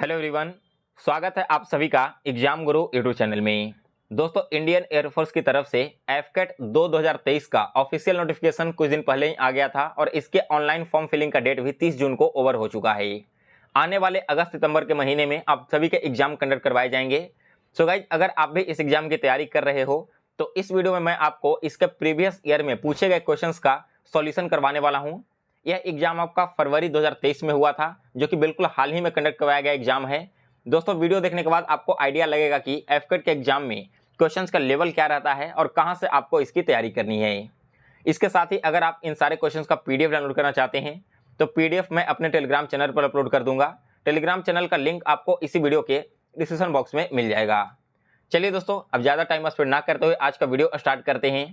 Hello everyone, स्वागत है आप सभी का एग्जाम गुरु यूट्यूब चैनल में। दोस्तों, इंडियन एयरफोर्स की तरफ से एफकेट 2023 का ऑफिशियल नोटिफिकेशन कुछ दिन पहले ही आ गया था और इसके ऑनलाइन फॉर्म फिलिंग का डेट भी 30 जून को ओवर हो चुका है। आने वाले अगस्त सितंबर के महीने में आप सभी के एग्जाम कंडक्ट करवाए जाएंगे। सो गाइज, अगर आप भी इस एग्जाम की तैयारी कर रहे हो तो इस वीडियो में मैं आपको इसके प्रीवियस ईयर में पूछे गए क्वेश्चंस का सॉल्यूशन करवाने वाला हूँ। यह एग्जाम आपका फरवरी 2023 में हुआ था, जो कि बिल्कुल हाल ही में कंडक्ट करवाया गया एग्जाम है। दोस्तों, वीडियो देखने के बाद आपको आइडिया लगेगा कि एफकेट के एग्जाम में क्वेश्चंस का लेवल क्या रहता है और कहां से आपको इसकी तैयारी करनी है। इसके साथ ही अगर आप इन सारे क्वेश्चंस का पीडीएफ डाउनलोड करना चाहते हैं तो पीडीएफ मैं अपने टेलीग्राम चैनल पर अपलोड कर दूंगा। टेलीग्राम चैनल का लिंक आपको इसी वीडियो के डिस्क्रिप्शन बॉक्स में मिल जाएगा। चलिए दोस्तों, अब ज़्यादा टाइम स्पेंड ना करते हुए आज का वीडियो स्टार्ट करते हैं।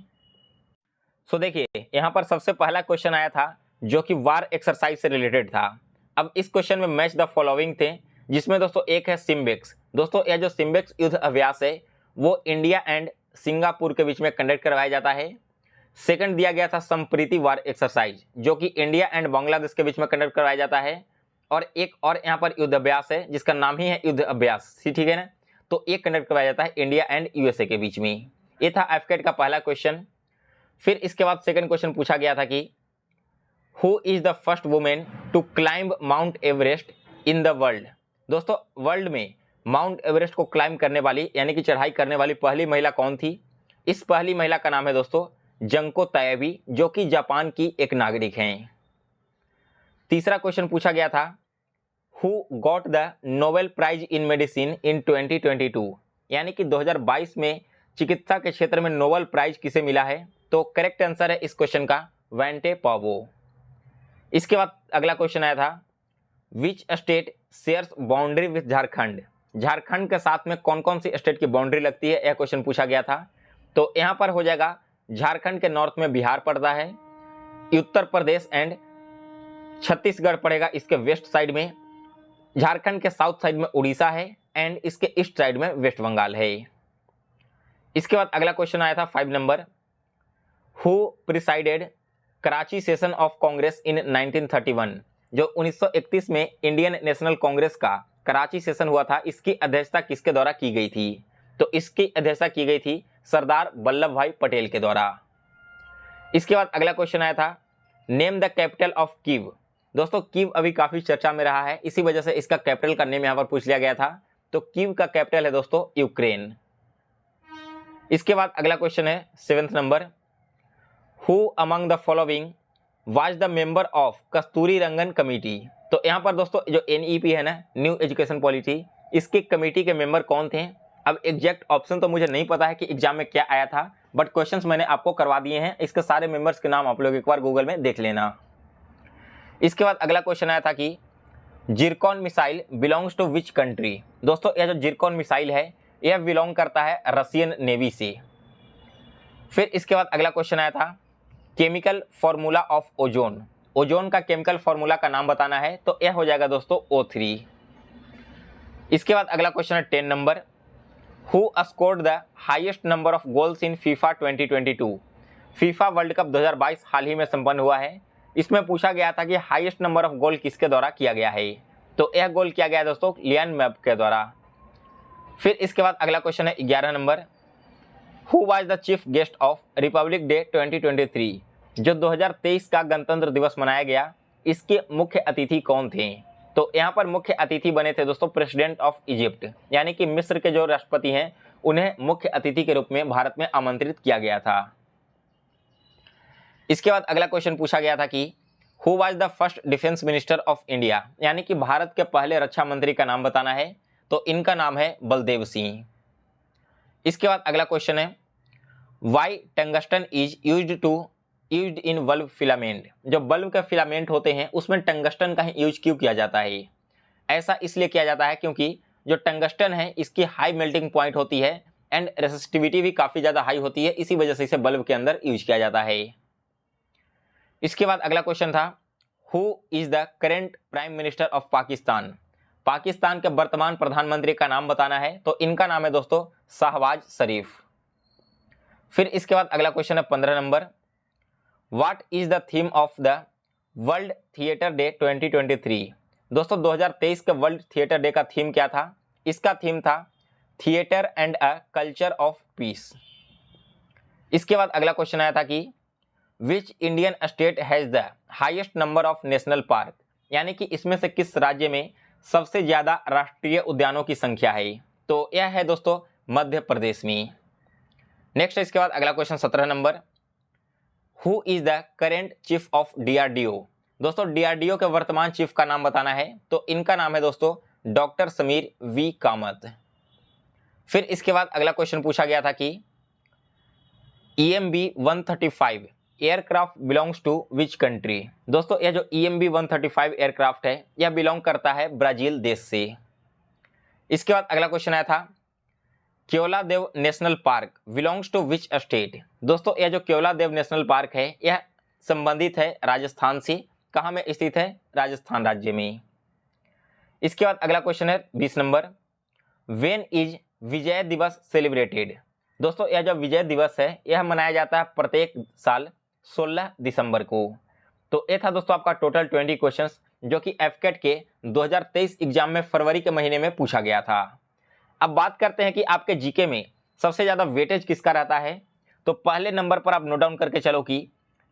सो देखिए, यहाँ पर सबसे पहला क्वेश्चन आया था जो कि वार एक्सरसाइज से रिलेटेड था। अब इस क्वेश्चन में मैच द फॉलोइंग थे, जिसमें दोस्तों एक है सिम्बेक्स। दोस्तों, यह जो सिम्बेक्स युद्ध अभ्यास है वो इंडिया एंड सिंगापुर के बीच में कंडक्ट करवाया जाता है। सेकंड दिया गया था संप्रीति वार एक्सरसाइज, जो कि इंडिया एंड बांग्लादेश के बीच में कंडक्ट करवाया जाता है। और एक और यहाँ पर युद्ध अभ्यास है जिसका नाम ही है युद्ध अभ्यास, ठीक है ना। तो एक कंडक्ट करवाया जाता है इंडिया एंड यूएसए के बीच में। ये था एफकेट का पहला क्वेश्चन। फिर इसके बाद सेकंड क्वेश्चन पूछा गया था कि who is the first women to climb Mount Everest in the world. दोस्तों, वर्ल्ड में माउंट एवरेस्ट को क्लाइंब करने वाली यानी कि चढ़ाई करने वाली पहली महिला कौन थी? इस पहली महिला का नाम है दोस्तों जंको तैयबी, जो कि जापान की एक नागरिक हैं। तीसरा क्वेश्चन पूछा गया था who got the Nobel prize in medicine in 2022, यानी कि 2022 में चिकित्सा के क्षेत्र में नोबेल प्राइज किसे मिला है? तो करेक्ट आंसर है इस क्वेश्चन का वेंटे पावो। इसके बाद अगला क्वेश्चन आया था which state shares boundary with Jharkhand. Jharkhand के साथ में कौन कौन सी स्टेट की बाउंड्री लगती है, यह क्वेश्चन पूछा गया था। तो यहाँ पर हो जाएगा झारखंड के नॉर्थ में बिहार पड़ता है, उत्तर प्रदेश एंड छत्तीसगढ़ पड़ेगा इसके वेस्ट साइड में, झारखंड के साउथ साइड में उड़ीसा है एंड इसके ईस्ट साइड में वेस्ट बंगाल है। इसके बाद अगला क्वेश्चन आया था 5 number who presided Karachi session of Congress in 1931। जो 1931 में इंडियन नेशनल कांग्रेस का कराची सेशन हुआ था, इसकी अध्यक्षता किसके द्वारा की गई थी? तो इसकी अध्यक्षता की गई थी सरदार वल्लभ भाई पटेल के द्वारा। इसके बाद अगला क्वेश्चन आया था name the capital of Kyiv. दोस्तों, कीव अभी काफी चर्चा में रहा है, इसी वजह से इसका कैपिटल का नेम यहाँ पर पूछ लिया गया था। तो कीव का कैपिटल है दोस्तों यूक्रेन। इसके बाद अगला क्वेश्चन है 7th number who among the following was the member of Kasturi Rangan committee. तो यहाँ पर दोस्तों जो एनईपी है ना, न्यू एजुकेशन पॉलिसी, इसकी कमेटी के मेंबर कौन थे? अब एग्जैक्ट ऑप्शन तो मुझे नहीं पता है कि एग्जाम में क्या आया था, बट क्वेश्चंस मैंने आपको करवा दिए हैं। इसके सारे मेंबर्स के नाम आप लोग एक बार गूगल में देख लेना। इसके बाद अगला क्वेश्चन आया था कि zircon missile belongs to which country. दोस्तों, यह जो जिरकॉन मिसाइल है यह बिलोंग करता है रशियन नेवी से। फिर इसके बाद अगला क्वेश्चन आया था chemical formula of ozone. Ozone का केमिकल फॉर्मूला का नाम बताना है, तो यह हो जाएगा दोस्तों O3। इसके बाद अगला क्वेश्चन है 10 number who scored the highest number of goals in FIFA 2022। FIFA world cup 2022 हाल ही में संपन्न हुआ है। इसमें पूछा गया था कि हाईएस्ट नंबर ऑफ गोल किसके द्वारा किया गया है? तो यह गोल किया गया है दोस्तों लियान मैप के द्वारा। फिर इसके बाद अगला क्वेश्चन है 11 number who was the chief guest of Republic day 2023। जो 2023 का गणतंत्र दिवस मनाया गया, इसके मुख्य अतिथि कौन थे? तो यहाँ पर मुख्य अतिथि बने थे दोस्तों प्रेसिडेंट ऑफ इजिप्ट, यानी कि मिस्र के जो राष्ट्रपति हैं उन्हें मुख्य अतिथि के रूप में भारत में आमंत्रित किया गया था। इसके बाद अगला क्वेश्चन पूछा गया था कि who was the first defence minister of India, यानी कि भारत के पहले रक्षा मंत्री का नाम बताना है। तो इनका नाम है बलदेव सिंह। इसके बाद अगला क्वेश्चन है why tungsten is used in bulb filament. जो बल्ब के फिलामेंट होते हैं उसमें टंगस्टन का ही यूज क्यों किया जाता है? ऐसा इसलिए किया जाता है क्योंकि जो टंगस्टन है इसकी हाई मेल्टिंग पॉइंट होती है एंड रेसिस्टिविटी भी काफ़ी ज़्यादा हाई होती है, इसी वजह से इसे बल्ब के अंदर यूज किया जाता है। इसके बाद अगला क्वेश्चन था who is the current prime minister of Pakistan. Pakistan के वर्तमान प्रधानमंत्री का नाम बताना है, तो इनका नाम है दोस्तों शहबाज शरीफ। फिर इसके बाद अगला क्वेश्चन है 15 number what is the theme of the world theatre day 2023। दोस्तों 2023 के वर्ल्ड थिएटर डे का थीम क्या था? इसका थीम था theatre and a culture of peace. इसके बाद अगला क्वेश्चन आया था कि which Indian state has the highest number of national park, यानी कि इसमें से किस राज्य में सबसे ज्यादा राष्ट्रीय उद्यानों की संख्या है? तो यह है दोस्तों मध्य प्रदेश में। नेक्स्ट इसके बाद अगला question 17 number, who is the current chief of DRDO? दोस्तों डीआरडीओ के वर्तमान चीफ का नाम बताना है, तो इनका नाम है दोस्तों डॉक्टर समीर वी कामत। फिर इसके बाद अगला क्वेश्चन पूछा गया था कि EMB 135 aircraft belongs to which country? दोस्तों यह जो EMB 135 एयरक्राफ्ट है यह बिलोंग करता है ब्राजील देश से। इसके बाद अगला क्वेश्चन आया था Keoladeo national park belongs to which state? दोस्तों यह जो केवलादेव नेशनल पार्क है यह संबंधित है राजस्थान से। कहाँ में स्थित है? राजस्थान राज्य में। इसके बाद अगला क्वेश्चन है 20 नंबर, व्हेन इज विजय दिवस सेलिब्रेटेड? दोस्तों यह जो विजय दिवस है यह मनाया जाता है प्रत्येक साल 16 दिसंबर को। तो ये था दोस्तों आपका टोटल 20 क्वेश्चंस जो कि एफकेट के 2023 एग्जाम में फरवरी के महीने में पूछा गया था। अब बात करते हैं कि आपके जीके में सबसे ज़्यादा वेटेज किसका रहता है। तो पहले नंबर पर आप नोट डाउन करके चलो कि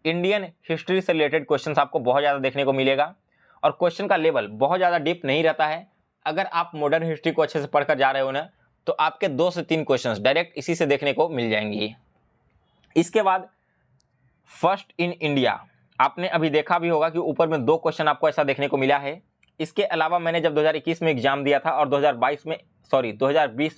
इंडियन हिस्ट्री से रिलेटेड क्वेश्चन आपको बहुत ज़्यादा देखने को मिलेगा और क्वेश्चन का लेवल बहुत ज़्यादा डीप नहीं रहता है। अगर आप मॉडर्न हिस्ट्री को अच्छे से पढ़कर जा रहे हो ना तो आपके 2 से 3 क्वेश्चंस डायरेक्ट इसी से देखने को मिल जाएंगे। इसके बाद फर्स्ट इन इंडिया, आपने अभी देखा भी होगा कि ऊपर में 2 क्वेश्चन आपको ऐसा देखने को मिला है। इसके अलावा मैंने जब 2021 में एग्जाम दिया था और 2020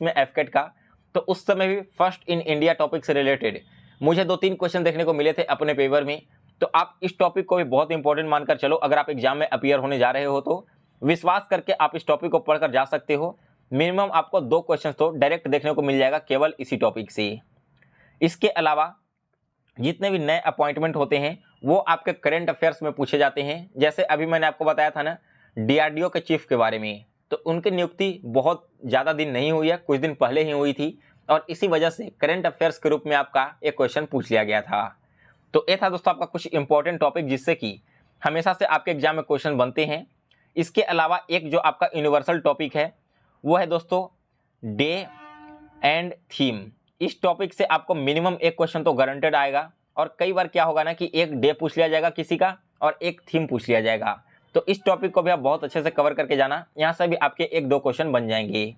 में एफकेट का, तो उस समय भी फर्स्ट इन इंडिया टॉपिक से रिलेटेड मुझे 2-3 क्वेश्चन देखने को मिले थे अपने पेपर में। तो आप इस टॉपिक को भी बहुत इंपॉर्टेंट मानकर चलो। अगर आप एग्जाम में अपीयर होने जा रहे हो तो विश्वास करके आप इस टॉपिक को पढ़कर जा सकते हो। मिनिमम आपको 2 क्वेश्चन तो डायरेक्ट देखने को मिल जाएगा केवल इसी टॉपिक से। इसके अलावा जितने भी नए अपॉइंटमेंट होते हैं वो आपके करंट अफेयर्स में पूछे जाते हैं। जैसे अभी मैंने आपको बताया था ना डीआरडीओ के चीफ के बारे में, तो उनकी नियुक्ति बहुत ज़्यादा दिन नहीं हुई है, कुछ दिन पहले ही हुई थी और इसी वजह से करंट अफेयर्स के रूप में आपका एक क्वेश्चन पूछ लिया गया था। तो ये था दोस्तों आपका कुछ इंपॉर्टेंट टॉपिक जिससे कि हमेशा से आपके एग्जाम में क्वेश्चन बनते हैं। इसके अलावा एक जो आपका यूनिवर्सल टॉपिक है वो है दोस्तों डे एंड थीम। इस टॉपिक से आपको मिनिमम एक क्वेश्चन तो गारंटेड आएगा और कई बार क्या होगा ना कि एक डे पूछ लिया जाएगा किसी का और एक थीम पूछ लिया जाएगा। तो इस टॉपिक को भी आप बहुत अच्छे से कवर करके जाना, यहाँ से भी आपके 1-2 क्वेश्चन बन जाएंगे।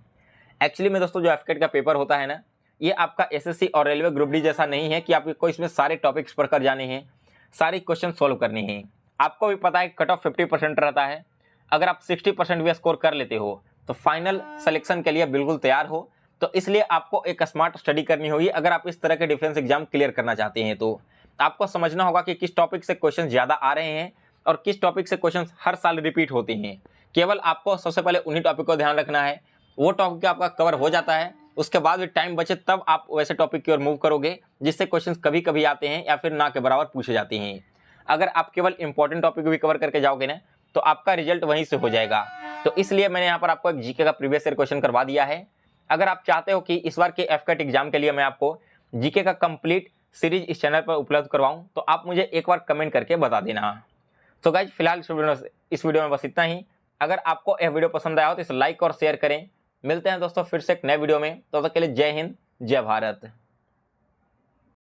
एक्चुअली में दोस्तों जो एफकेट का पेपर होता है ना ये आपका एसएससी और रेलवे ग्रुप डी जैसा नहीं है कि आपको इसमें सारे टॉपिक्स पढ़कर जाने हैं, सारे क्वेश्चन सॉल्व करने हैं। आपको भी पता है कट ऑफ 50% रहता है। अगर आप 60% भी स्कोर कर लेते हो तो फाइनल सिलेक्शन के लिए बिल्कुल तैयार हो। तो इसलिए आपको एक स्मार्ट स्टडी करनी होगी। अगर आप इस तरह के डिफेंस एग्जाम क्लियर करना चाहते हैं तो आपको समझना होगा कि किस टॉपिक से क्वेश्चन ज़्यादा आ रहे हैं और किस टॉपिक से क्वेश्चन हर साल रिपीट होते हैं। केवल आपको सबसे पहले उन्हीं टॉपिक को ध्यान रखना है, वो टॉपिक आपका कवर हो जाता है, उसके बाद भी टाइम बचे तब आप वैसे टॉपिक की ओर मूव करोगे जिससे क्वेश्चन कभी कभी आते हैं या फिर ना के बराबर पूछे जाते हैं। अगर आप केवल इंपॉर्टेंट टॉपिक भी कवर करके जाओगे ना तो आपका रिजल्ट वहीं से हो जाएगा। तो इसलिए मैंने यहाँ पर आपको एक जीके का प्रीवियस ईयर क्वेश्चन करवा दिया है। अगर आप चाहते हो कि इस बार के एफकेट एग्जाम के लिए मैं आपको जीके का कंप्लीट सीरीज इस चैनल पर उपलब्ध करवाऊं तो आप मुझे एक बार कमेंट करके बता देना। तो गाइज फिलहाल इस वीडियो में बस इतना ही। अगर आपको यह वीडियो पसंद आया हो तो इसे लाइक और शेयर करें। मिलते हैं दोस्तों फिर से एक नए वीडियो में, तब तक के लिए जय हिंद जय भारत।